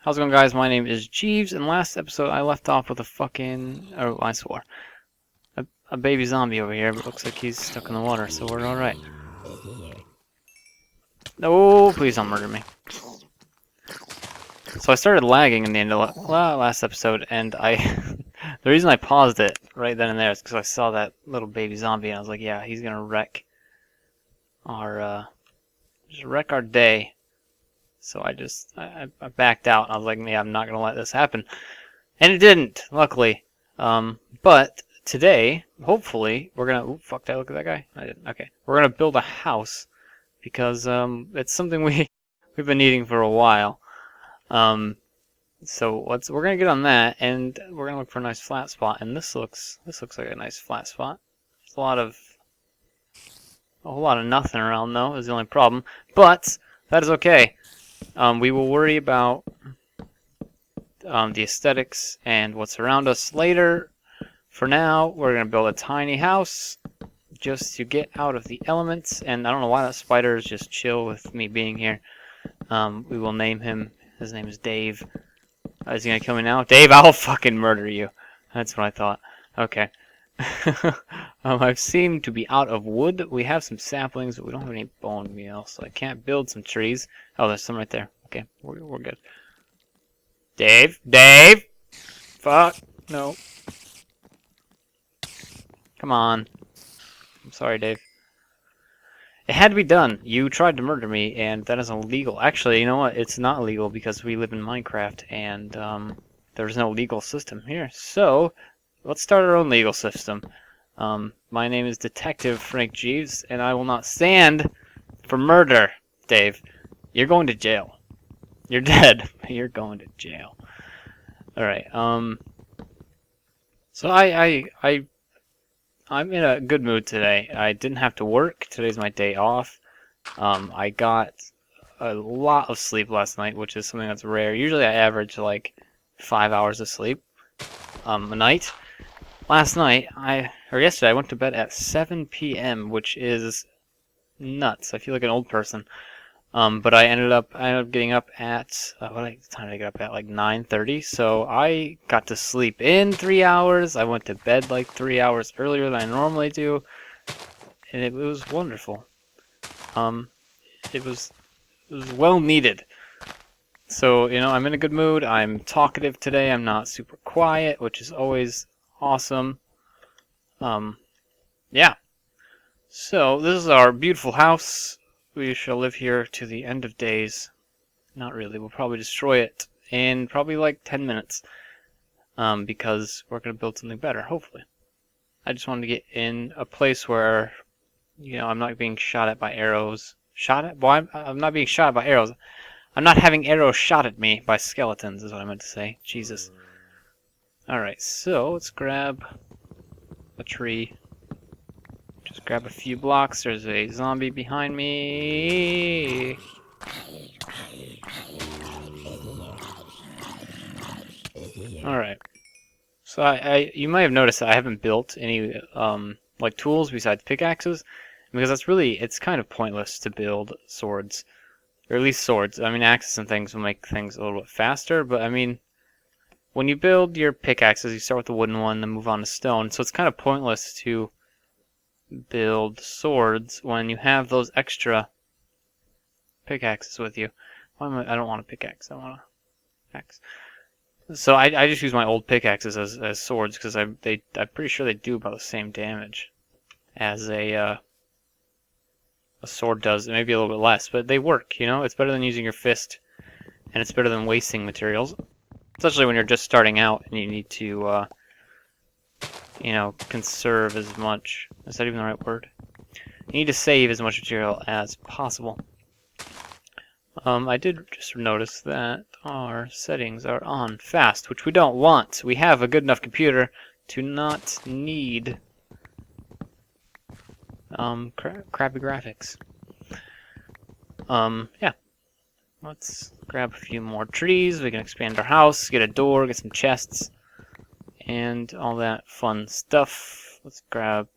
How's it going, guys? My name is Geaves, and last episode I left off with a fucking... Oh, I swore. A baby zombie over here, but looks like he's stuck in the water, so we're alright. No, please don't murder me. So I started lagging in the end of last episode, and the reason I paused it right then and there is because I saw that little baby zombie, and I was like, yeah, he's gonna wreck our, just wreck our day. So I backed out. I was like, yeah, I'm not gonna let this happen, and it didn't, luckily. But today, hopefully, we're gonna. Ooh, fuck! Did I look at that guy? I didn't. Okay, we're gonna build a house because it's something we've been needing for a while. So we're gonna get on that, and we're gonna look for a nice flat spot. And this looks like a nice flat spot. There's a whole lot of nothing around though. Is the only problem, but that is okay. We will worry about the aesthetics and what's around us later. For now, we're going to build a tiny house just to get out of the elements. And I don't know why that spider is just chill with me being here. We will name him. His name is Dave. Is he going to kill me now? Dave, I'll fucking murder you. That's what I thought. Okay. I've seemed to be out of wood. We have some saplings, but we don't have any bone meal, so I can't build some trees. Oh, there's some right there. Okay, we're good. Dave? Fuck. No. Come on. I'm sorry, Dave. It had to be done. You tried to murder me, and that is illegal. Actually, you know what? It's not illegal because we live in Minecraft, and there's no legal system here. So, let's start our own legal system. My name is Detective Frank Geaves, and I will not stand for murder, Dave. You're going to jail. You're dead. You're going to jail. Alright, so I'm in a good mood today. I didn't have to work. Today's my day off. I got a lot of sleep last night, which is something that's rare. Usually I average like 5 hours of sleep a night. Last night, yesterday, I went to bed at 7 p.m., which is nuts. I feel like an old person. But I ended up getting up at, what time did I get up at? Like 9:30. So I got to sleep in 3 hours. I went to bed like 3 hours earlier than I normally do. And it was wonderful. It was well needed. So, you know, I'm in a good mood. I'm talkative today. I'm not super quiet, which is always awesome. Yeah. So, this is our beautiful house. We shall live here to the end of days. Not really. We'll probably destroy it in probably like 10 minutes. Because we're going to build something better, hopefully. I just wanted to get in a place where, you know, I'm not being shot at by arrows. Shot at? Well, I'm not being shot by arrows. I'm not having arrows shot at me by skeletons, is what I meant to say. Jesus. Alright, so let's grab a tree. Just grab a few blocks. There's a zombie behind me. Alright. So you might have noticed that I haven't built any like tools besides pickaxes, because it's kind of pointless to build swords. Or at least swords. I mean, axes and things will make things a little bit faster, but I mean, when you build your pickaxes, you start with the wooden one, then move on to stone. So it's kind of pointless to build swords when you have those extra pickaxes with you. I don't want a pickaxe. I want an axe. So I just use my old pickaxes as swords because I'm pretty sure they do about the same damage as a sword does. Maybe a little bit less, but they work. You know, it's better than using your fist, and it's better than wasting materials. Especially when you're just starting out and you need to, you know, conserve as much. Is that even the right word? You need to save as much material as possible. I did just notice that our settings are on fast, which we don't want. We have a good enough computer to not need crappy graphics. Yeah. Let's grab a few more trees. We can expand our house, get a door, get some chests, and all that fun stuff.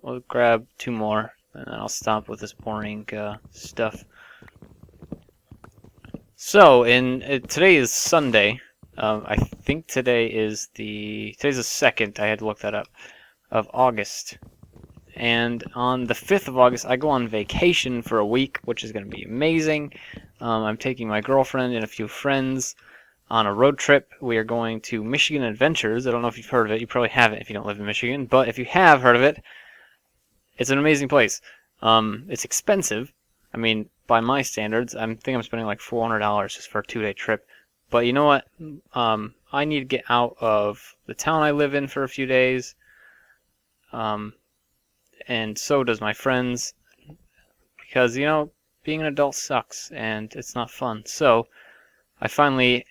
We'll grab 2 more, and then I'll stop with this boring stuff. So, today is Sunday, I think today's the 2nd. I had to look that up, of August. And on the 5th of August, I go on vacation for a week, which is going to be amazing. I'm taking my girlfriend and a few friends on a road trip. We are going to Michigan Adventures. I don't know if you've heard of it. You probably haven't if you don't live in Michigan. But if you have heard of it, it's an amazing place. It's expensive. I mean, by my standards, I think I'm spending like $400 just for a 2-day trip. But you know what? I need to get out of the town I live in for a few days. And so does my friends. Because, you know, being an adult sucks and it's not fun. So, I finally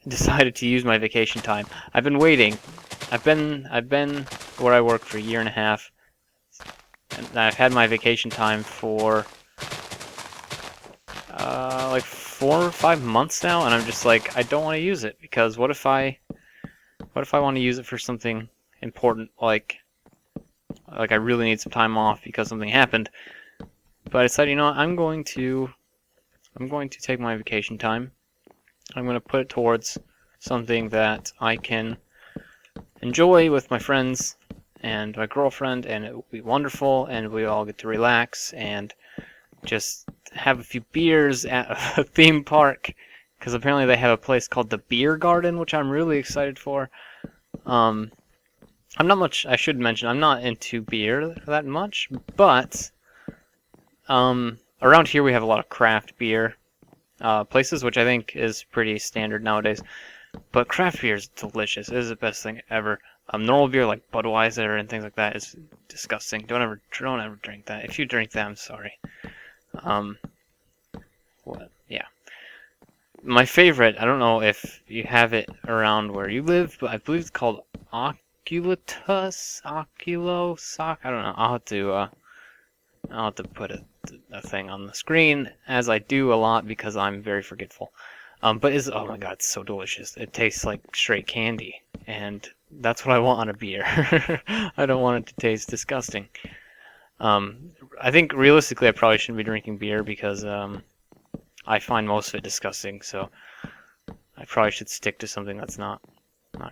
decided to use my vacation time. I've been waiting. I've been where I work for a year and a half. And I've had my vacation time for like 4 or 5 months now, and I'm just like, I don't want to use it because what if I want to use it for something important, like I really need some time off because something happened. But I decided, you know what, I'm going to take my vacation time. I'm going to put it towards something that I can enjoy with my friends and my girlfriend, and it will be wonderful, and we all get to relax and just have a few beers at a theme park, because apparently they have a place called the Beer Garden, which I'm really excited for. I'm not much, I should mention, I'm not into beer that much, but around here we have a lot of craft beer places, which I think is pretty standard nowadays. But craft beer is delicious. It is the best thing ever. Normal beer like Budweiser and things like that is disgusting. Don't ever drink that. If you drink that, I'm sorry. Yeah. My favorite, I don't know if you have it around where you live, but I believe it's called Oculotus, I don't know. I'll have to put a thing on the screen, as I do a lot because I'm very forgetful. But oh my god, it's so delicious. It tastes like straight candy, and that's what I want on a beer. I don't want it to taste disgusting. I think realistically I probably shouldn't be drinking beer because I find most of it disgusting, so I probably should stick to something that's not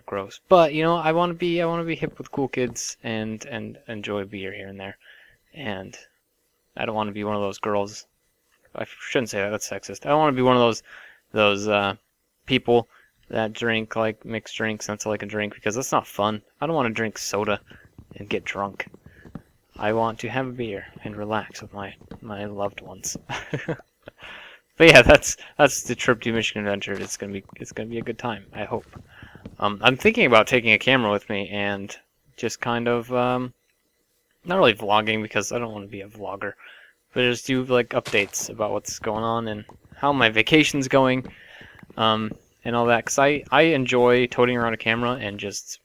gross. But you know, I want to be hip with cool kids and enjoy beer here and there. And I don't want to be one of those girls. I shouldn't say that, that's sexist. I don't want to be one of those people that drink like mixed drinks and that's all I can drink, because that's not fun. I don't want to drink soda and get drunk. I want to have a beer and relax with my loved ones. But yeah, that's the trip to Michigan Adventure. It's gonna be a good time, I hope. I'm thinking about taking a camera with me and just kind of not really vlogging, because I don't want to be a vlogger, but just do like updates about what's going on and how my vacation's going, and all that. Cause I enjoy toting around a camera and just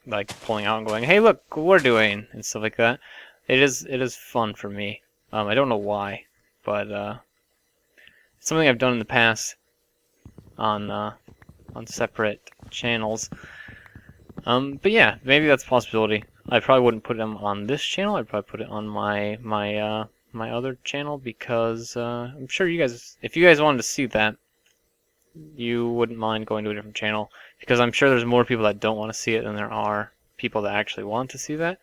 like pulling out and going, hey, look what we're doing and stuff like that. It is fun for me. I don't know why, but it's something I've done in the past on separate channels. But yeah, maybe that's a possibility. I probably wouldn't put them on this channel. I'd probably put it on my other channel, because I'm sure you guys, if you guys wanted to see that, you wouldn't mind going to a different channel, because I'm sure there's more people that don't want to see it than there are people that actually want to see that.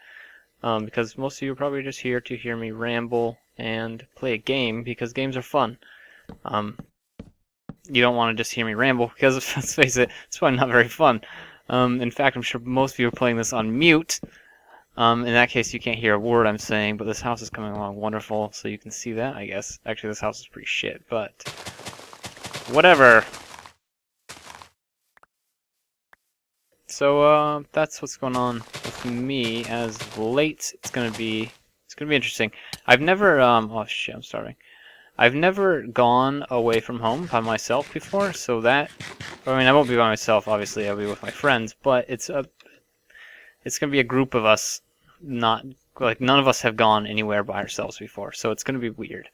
Because most of you are probably just here to hear me ramble and play a game, because games are fun. You don't want to just hear me ramble, because let's face it, it's probably not very fun. In fact, I'm sure most of you are playing this on mute. In that case, you can't hear a word I'm saying, but this house is coming along wonderful, so you can see that, I guess. Actually, this house is pretty shit, but whatever. So, that's what's going on with me as of late. It's gonna be interesting. I've never, oh shit, I'm starving. I've never gone away from home by myself before, so that, I mean, I won't be by myself, obviously, I'll be with my friends, but it's gonna be a group of us, not, like, none of us have gone anywhere by ourselves before, so it's gonna be weird.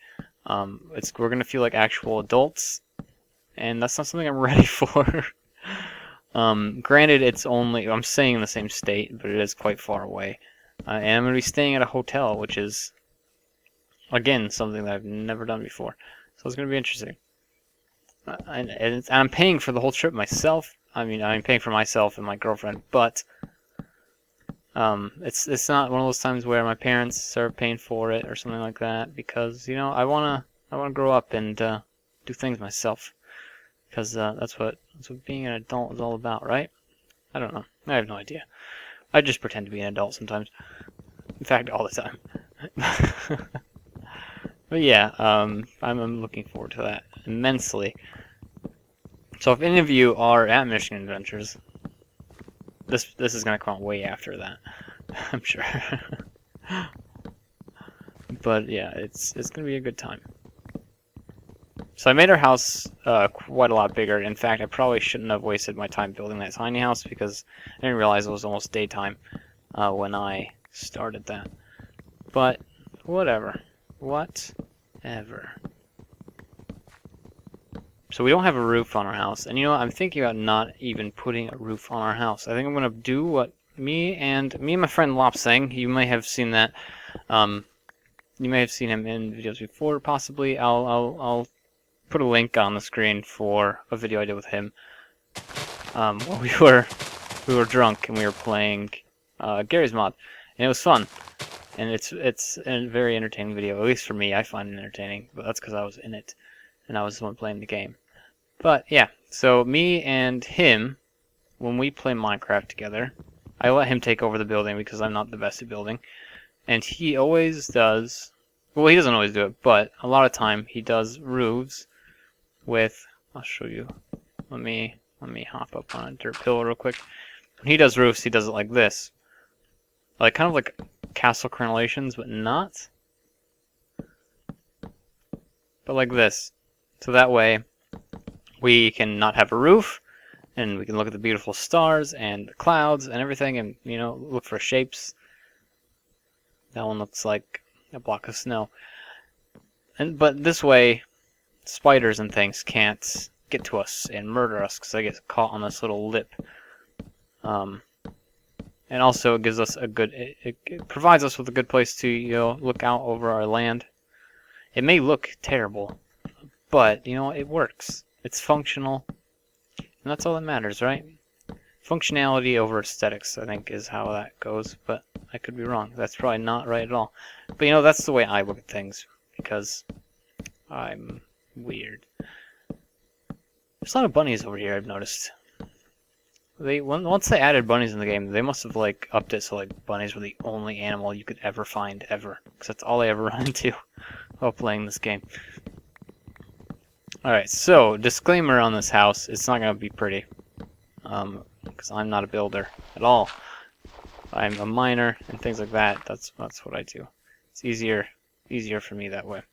We're gonna feel like actual adults, and that's not something I'm ready for. Granted, it's only, I'm staying in the same state, but it is quite far away. And I'm gonna be staying at a hotel, which is, again, something that I've never done before. So it's going to be interesting. And I'm paying for the whole trip myself. I mean, I'm paying for myself and my girlfriend, but it's not one of those times where my parents are paying for it or something like that, because you know I wanna grow up and do things myself, because that's what being an adult is all about, right? I don't know. I have no idea. I just pretend to be an adult sometimes. In fact, all the time. But yeah, I'm looking forward to that immensely. So if any of you are at Michigan Adventures, this is gonna come out way after that, I'm sure. But yeah, it's gonna be a good time. So I made our house quite a lot bigger. In fact, I probably shouldn't have wasted my time building that tiny house, because I didn't realize it was almost daytime when I started that. But whatever. Whatever. So we don't have a roof on our house. And you know what? I'm thinking about not even putting a roof on our house. I think I'm going to do what me and my friend Lopsang, you may have seen that. You may have seen him in videos before, possibly. I'll put a link on the screen for a video I did with him. When we were drunk and we were playing Gary's mod, and it was fun. And it's a very entertaining video, at least for me. I find it entertaining, but that's because I was in it, and I was the one playing the game. But yeah, so me and him, when we play Minecraft together, I let him take over the building because I'm not the best at building, and he always does. Well, he doesn't always do it, but a lot of time he does roofs with. I'll show you. Let me hop up on a dirt pillar real quick. When he does roofs, he does it like this, like kind of like castle crenellations, but not. But like this, so that way we can not have a roof, and we can look at the beautiful stars and the clouds and everything, and you know, look for shapes. That one looks like a block of snow. But this way, spiders and things can't get to us and murder us, because they get caught on this little lip. And also it gives us a good, it provides us with a good place to, you know, look out over our land. It may look terrible, but you know, it works. It's functional, and that's all that matters, right? Functionality over aesthetics, I think, is how that goes, but I could be wrong. That's probably not right at all. But you know, that's the way I look at things, because I'm weird. There's a lot of bunnies over here, I've noticed. Once they added bunnies in the game, they must have like upped it so like bunnies were the only animal you could ever find ever, because that's all I ever run into while playing this game. All right, so disclaimer on this house: it's not gonna be pretty, because I'm not a builder at all. I'm a miner and things like that. That's what I do. It's easier for me that way.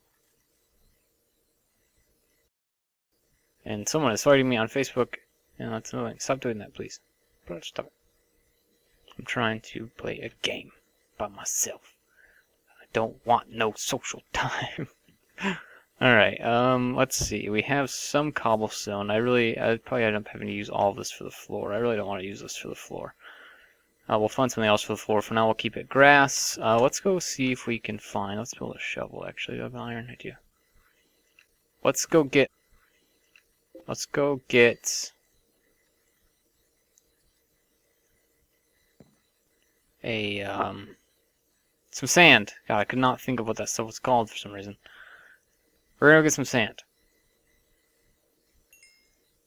And someone is fighting me on Facebook. And that's another thing. Stop doing that, please. Bro, stop it. I'm trying to play a game by myself. I don't want no social time. Alright, let's see. We have some cobblestone. I'd probably end up having to use all of this for the floor. I really don't want to use this for the floor. We'll find something else for the floor. For now, we'll keep it grass. Let's go see if we can find... Let's build a shovel, actually. I have an iron idea. Let's go get... some sand. God, I could not think of what that stuff was called for some reason. We're gonna get some sand,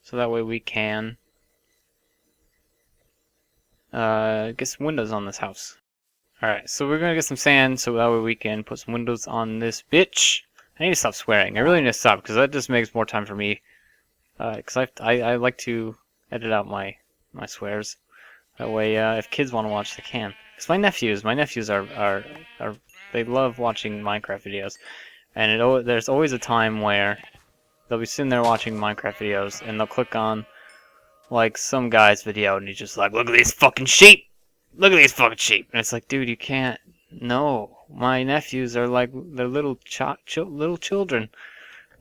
so that way we can get some windows on this house. Alright, so we're gonna get some sand, so that way we can put some windows on this bitch. I need to stop swearing. I really need to stop, because that just makes more time for me. Because I like to edit out my swears. That way, if kids want to watch, they can. Because my nephews are they love watching Minecraft videos, and there's always a time where they'll be sitting there watching Minecraft videos, and they'll click on like some guy's video, and he's just like, "Look at these fucking sheep! Look at these fucking sheep!" And it's like, dude, you can't. No, my nephews are like they're little children.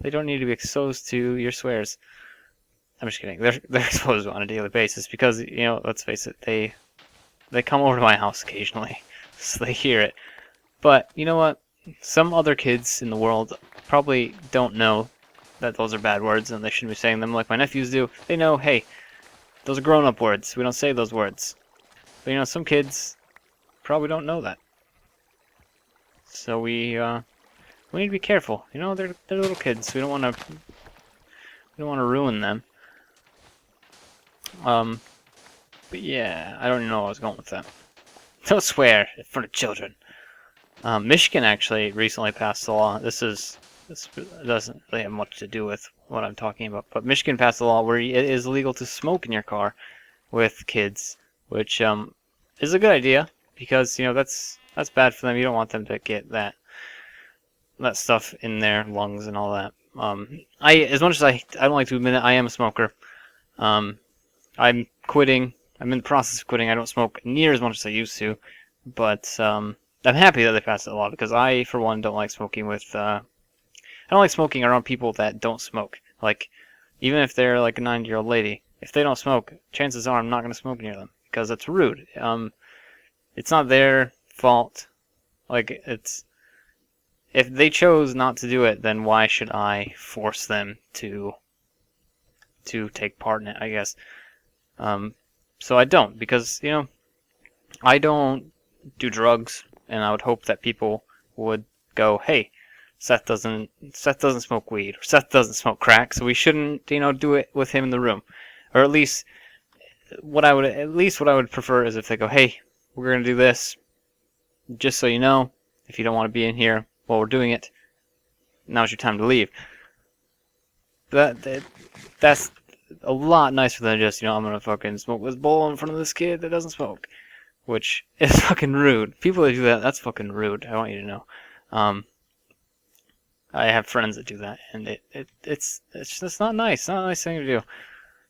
They don't need to be exposed to your swears. I'm just kidding. They're exposed on a daily basis because, you know, let's face it, they come over to my house occasionally, so they hear it. But you know what? Some other kids in the world probably don't know that those are bad words and they shouldn't be saying them like my nephews do. They know, hey, Those are grown-up words. We don't say those words. But, you know, some kids probably don't know that. So we need to be careful. You know, they're little kids. We don't want to ruin them. But yeah, I don't even know where I was going with that. Don't swear in front of children. Michigan actually recently passed a law. This doesn't really have much to do with what I'm talking about, but Michigan passed a law where it is illegal to smoke in your car with kids, which is a good idea because, you know, that's bad for them. You don't want them to get that stuff in their lungs and all that. As much as I don't like to admit it, I am a smoker. I'm quitting. I'm in the process of quitting. I don't smoke near as much as I used to, but I'm happy that they passed that law because I, for one, don't like smoking with. I don't like smoking around people that don't smoke. Like, even if they're like a 90-year-old lady, if they don't smoke, chances are I'm not going to smoke near them because it's rude. It's not their fault. Like, it's if they chose not to do it, then why should I force them to take part in it? I guess. So I don't because, you know, I don't do drugs, and I would hope that people would go, hey, Seth doesn't smoke weed, or Seth doesn't smoke crack, so we shouldn't, you know, do it with him in the room. Or at least what I would prefer is if they go, hey, we're gonna do this, just so you know, if you don't want to be in here while we're doing it, now's your time to leave. That's a lot nicer than just, you know, I'm gonna fucking smoke this bowl in front of this kid that doesn't smoke, which is fucking rude. People that do that, that's fucking rude. I want you to know. I have friends that do that, and it's just not nice. It's not a nice thing to do.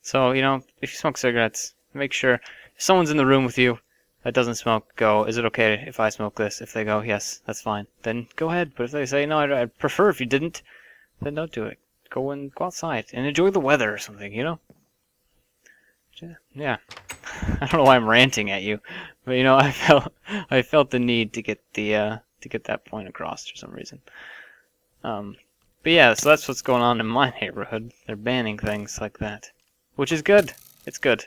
So, you know, if you smoke cigarettes, make sure if someone's in the room with you that doesn't smoke, go, is it okay if I smoke this? If they go, yes, that's fine, then go ahead. But if they say, no, I'd prefer if you didn't, then don't do it. Go outside and enjoy the weather or something, you know? Yeah. I don't know why I'm ranting at you, but, you know, I felt the need to get that point across for some reason. But yeah, so that's what's going on in my neighborhood. They're banning things like that, which is good. It's good.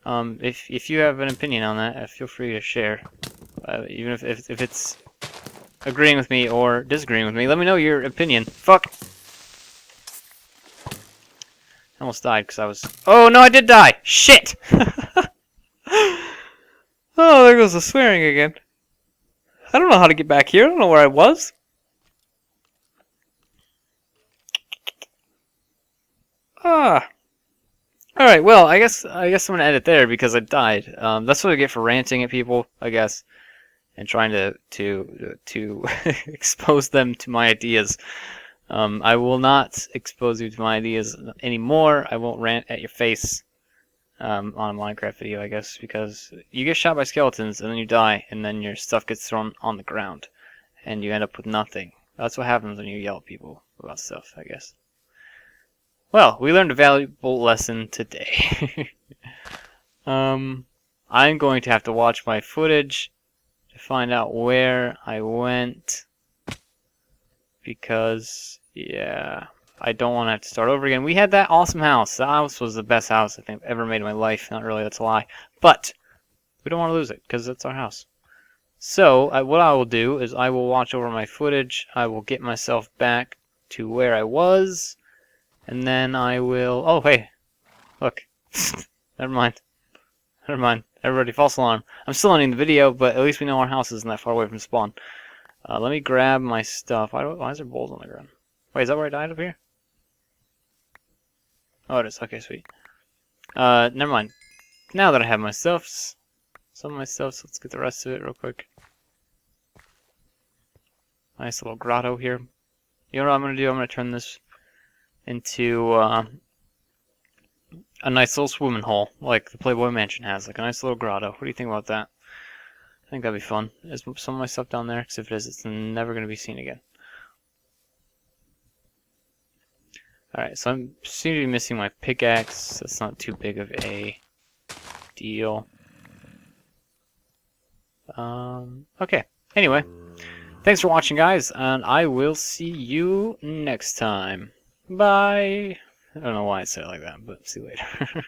If you have an opinion on that, feel free to share. Even if it's agreeing with me or disagreeing with me, let me know your opinion. Fuck! I almost died because I was... Oh, no, I did die! Shit! Oh, there goes the swearing again. I don't know how to get back here. I don't know where I was. Ah. Alright, well, I guess I'm gonna end it there because I died. That's what I get for ranting at people, I guess, and trying to expose them to my ideas. I will not expose you to my ideas anymore. I won't rant at your face on a Minecraft video, I guess, because you get shot by skeletons and then you die, and then your stuff gets thrown on the ground, and you end up with nothing. That's what happens when you yell at people about stuff, I guess. Well, we learned a valuable lesson today. I'm going to have to watch my footage to find out where I went, because, yeah, I don't want to have to start over again. We had that awesome house. The house was the best house I think I've ever made in my life. Not really, that's a lie. But we don't want to lose it, because it's our house. So, what I will do is I will watch over my footage. I will get myself back to where I was. And then I will... Oh, hey. Look. Never mind. Never mind. Everybody, false alarm. I'm still ending the video, but at least we know our house isn't that far away from spawn. Let me grab my stuff. Why is there bowls on the ground? Wait, is that where I died up here? Oh, it is. Okay, sweet. Never mind. Now that I have my stuffs, some of my stuff, so let's get the rest of it real quick. Nice little grotto here. You know what I'm going to do? I'm going to turn this into a nice little swimming hole, like the Playboy Mansion has, like a nice little grotto. What do you think about that? I think that'd be fun. Is some of my stuff down there? Because if it is, it's never going to be seen again. Alright, so I seem to be missing my pickaxe. That's not too big of a deal. Okay. Anyway, thanks for watching, guys, and I will see you next time. Bye! I don't know why I said it like that, but see you later.